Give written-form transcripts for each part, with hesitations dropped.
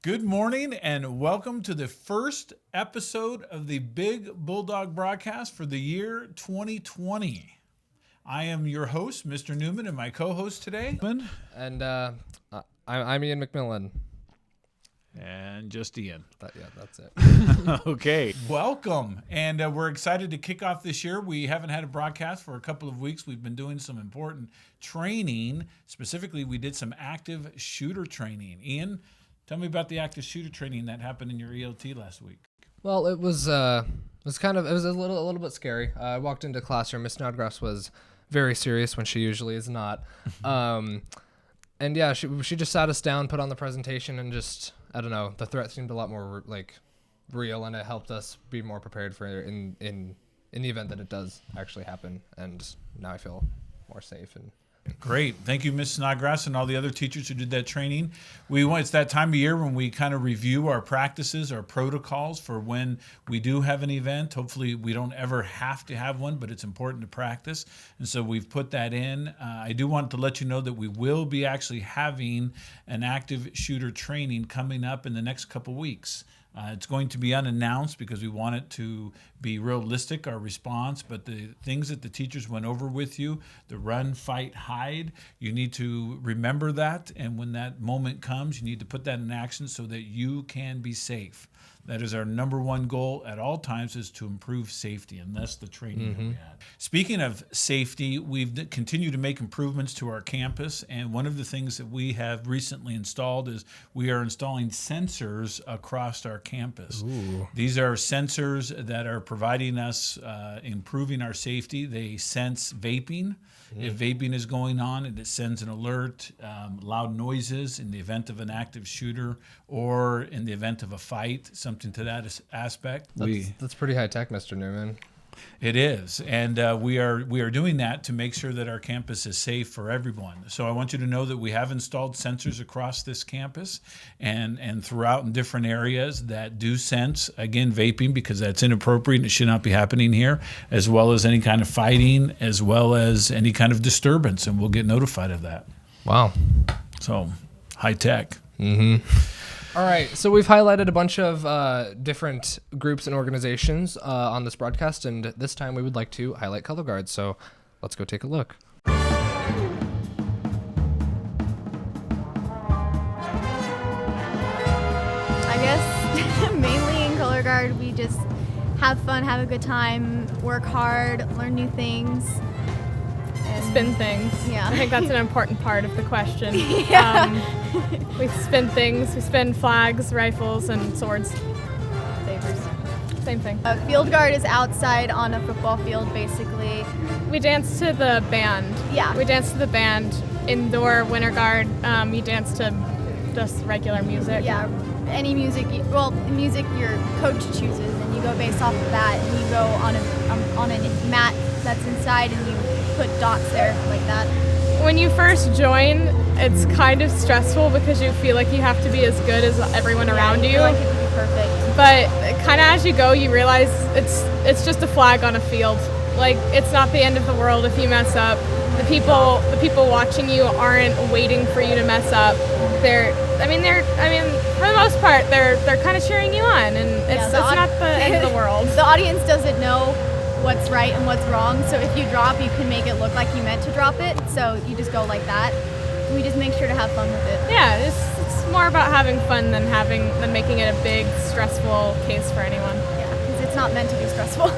Good morning and welcome to the first episode of the Big Bulldog broadcast for the year 2020. I am your host, Mr. Newman, and my co-host today. And I'm Ian McMillan. And just Ian. That's it. Okay. Welcome. And we're excited to kick off this year. We haven't had a broadcast for a couple of weeks. We've been doing some important training. Specifically, we did some active shooter training. Ian, tell me about the active shooter training that happened in your ELT last week. Well, it was a little bit scary. I walked into classroom. Miss Snodgrass was very serious when she usually is not. And yeah, she just sat us down, put on the presentation, and just, I don't know, the threat seemed a lot more real, and it helped us be more prepared for in the event that it does actually happen. And now I feel more safe. And great. Thank you, Ms. Snodgrass, and all the other teachers who did that training. It's that time of year when we kind of review our practices, our protocols for when we do have an event. Hopefully we don't ever have to have one, but it's important to practice. And so we've put that in. I do want to let you know that we will be actually having an active shooter training coming up in the next couple weeks. It's going to be unannounced because we want it to be realistic, our response, but the things that the teachers went over with you, the run, fight, hide, you need to remember that, and when that moment comes, you need to put that in action so that you can be safe. That is our number one goal at all times, is to improve safety, and that's the training that we had. Speaking of safety, we've continued to make improvements to our campus, and one of the things that we have recently installed is we are installing sensors across our campus. Ooh. These are sensors that are providing us, improving our safety. They sense vaping. If vaping is going on, and it sends an alert, loud noises in the event of an active shooter or in the event of a fight, something to that aspect. That's pretty high tech, Mr. Newman. It is, and we are doing that to make sure that our campus is safe for everyone. So I want you to know that we have installed sensors across this campus and throughout in different areas that do sense, again, vaping, because that's inappropriate and it should not be happening here, as well as any kind of fighting, as well as any kind of disturbance, and we'll get notified of that. Wow. So, high tech. Mm-hmm. All right, so we've highlighted a bunch of different groups and organizations on this broadcast, and this time we would like to highlight Color Guard, so let's go take a look. I guess mainly in Color Guard, we just have fun, have a good time, work hard, learn new things. Spin things. Yeah. I think that's an important part of the question. Yeah. We spin things. We spin flags, rifles, and swords. Sabers. Same thing. Field guard is outside on a football field, basically. We dance to the band. Yeah. We dance to the band. Indoor winter guard, you dance to just regular music. Yeah. Any music, music your coach chooses, and you go based off of that, and you go on a mat that's inside, and you put dots there like that. When you first join, it's kind of stressful because you feel like you have to be as good as everyone around you. Feel like it would be perfect. But kind of as you go, you realize it's just a flag on a field. Like, it's not the end of the world if you mess up. The people watching you aren't waiting for you to mess up. For the most part, they're kind of cheering you on, and it's not the end of the world. The audience doesn't know what's right and what's wrong, so if you drop, you can make it look like you meant to drop it, so you just go like that. We just make sure to have fun with it. Yeah, it's more about having fun than making it a big, stressful case for anyone. Yeah, because it's not meant to be stressful.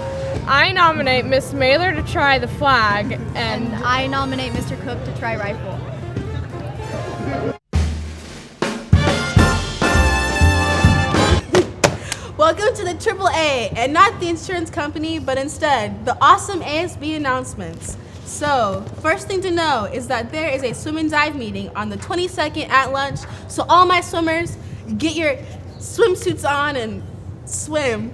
I nominate Miss Mailer to try the flag, and I nominate Mr. Cook to try rifle. Welcome to the AAA, and not the insurance company, but instead, the awesome ASB announcements. So, first thing to know is that there is a swim and dive meeting on the 22nd at lunch, so all my swimmers, get your swimsuits on and swim.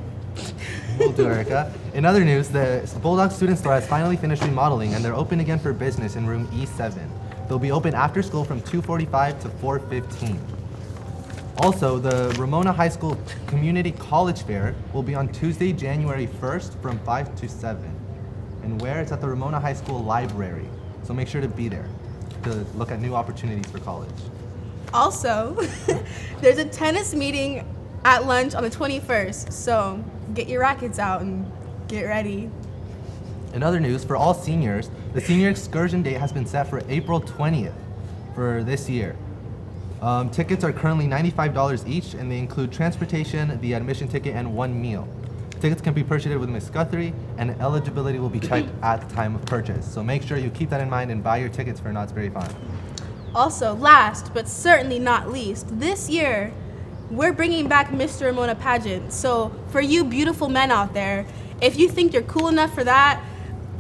Will do, Erica. In other news, the Bulldog student store has finally finished remodeling, and they're open again for business in room E7. They'll be open after school from 2:45 to 4:15. Also, the Ramona High School Community College Fair will be on Tuesday, January 1st from 5 to 7. And where? It's at the Ramona High School Library. So make sure to be there to look at new opportunities for college. Also, there's a tennis meeting at lunch on the 21st, so get your rackets out and get ready. In other news, for all seniors, the senior excursion date has been set for April 20th for this year. Tickets are currently $95 each, and they include transportation, the admission ticket, and one meal. Tickets can be purchased with Miss Guthrie, and eligibility will be checked at the time of purchase. So make sure you keep that in mind and buy your tickets for Knott's Berry Farm. Also, last but certainly not least, this year, we're bringing back Mr. Ramona pageant. So for you beautiful men out there, if you think you're cool enough for that,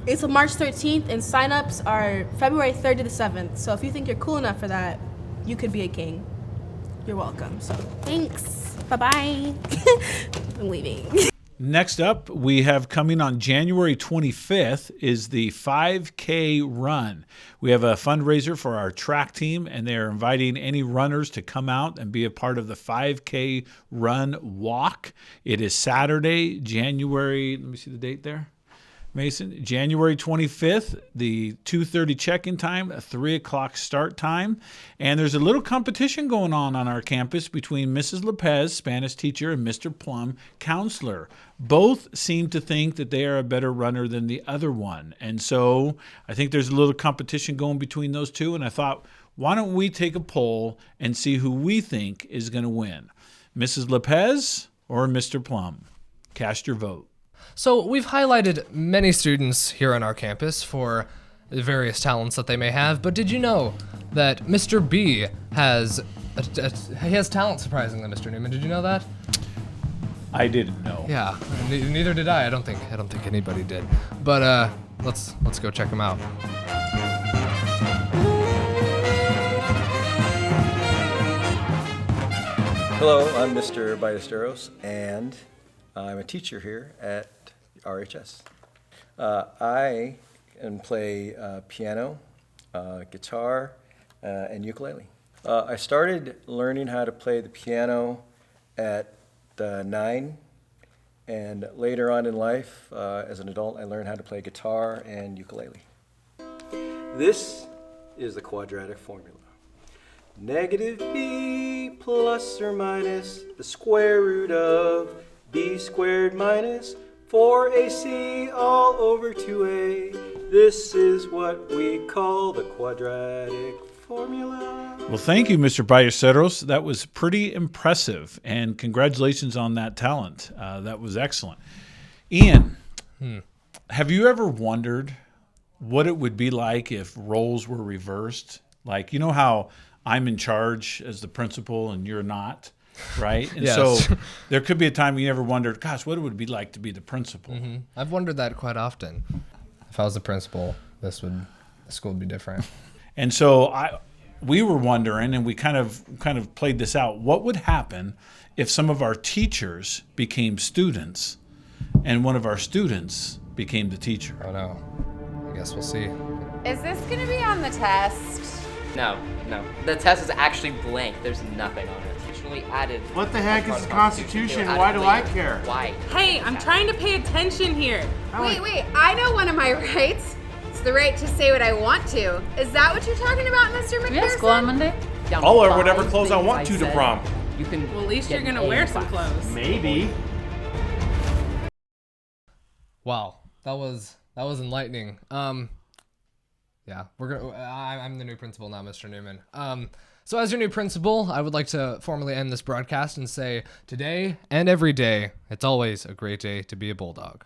it's on March 13th, and sign-ups are February 3rd to the 7th. So if you think you're cool enough for that, you could be a king. You're welcome. So thanks. Bye-bye. I'm leaving. Next up, we have coming on January 25th is the 5K run. We have a fundraiser for our track team, and they're inviting any runners to come out and be a part of the 5K run walk. It is Saturday, January, let me see the date there. Mason, January 25th, the 2:30 check-in time, a 3 o'clock start time. And there's a little competition going on our campus between Mrs. Lopez, Spanish teacher, and Mr. Plum, counselor. Both seem to think that they are a better runner than the other one. And so I think there's a little competition going between those two. And I thought, why don't we take a poll and see who we think is going to win, Mrs. Lopez or Mr. Plum? Cast your vote. So we've highlighted many students here on our campus for the various talents that they may have, but did you know that Mr. B has he has talent, surprisingly, Mr. Newman? Did you know that? I didn't know. Yeah, neither did I. I don't think anybody did. But let's go check him out. Hello, I'm Mr. Ballesteros, and I'm a teacher here at RHS. I can play piano, guitar, and ukulele. I started learning how to play the piano at 9, and later on in life, as an adult, I learned how to play guitar and ukulele. This is the quadratic formula. Negative b plus or minus the square root of b squared minus 4ac all over 2a. This is what we call the quadratic formula. Well, thank you, Mr. Ballesteros. That was pretty impressive, and congratulations on that talent. That was excellent. Ian, have you ever wondered what it would be like if roles were reversed? Like, you know how I'm in charge as the principal and you're not, right? And Yes. so there could be a time you ever wondered, gosh, what it would be like to be the principal. Mm-hmm. I've wondered that quite often. If I was the principal, the school would be different. And so we were wondering, and we kind of played this out, what would happen if some of our teachers became students and one of our students became the teacher? Oh no. I guess we'll see. Is this going to be on the test? No. The test is actually blank. There's nothing on it. It's really added. What the heck is the Constitution? Why do I care? Why? Hey, I'm trying to pay attention here. Wait, I know one of my rights. It's the right to say what I want to. Is that what you're talking about, Mr. McPherson? We have school on Monday? I'll wear whatever clothes I want to prom. You can. Well, at least you're get gonna an A wear in some class. clothes. Maybe. Wow, that was enlightening. Yeah, I'm the new principal now, Mr. Newman. So as your new principal, I would like to formally end this broadcast and say today and every day, it's always a great day to be a Bulldog.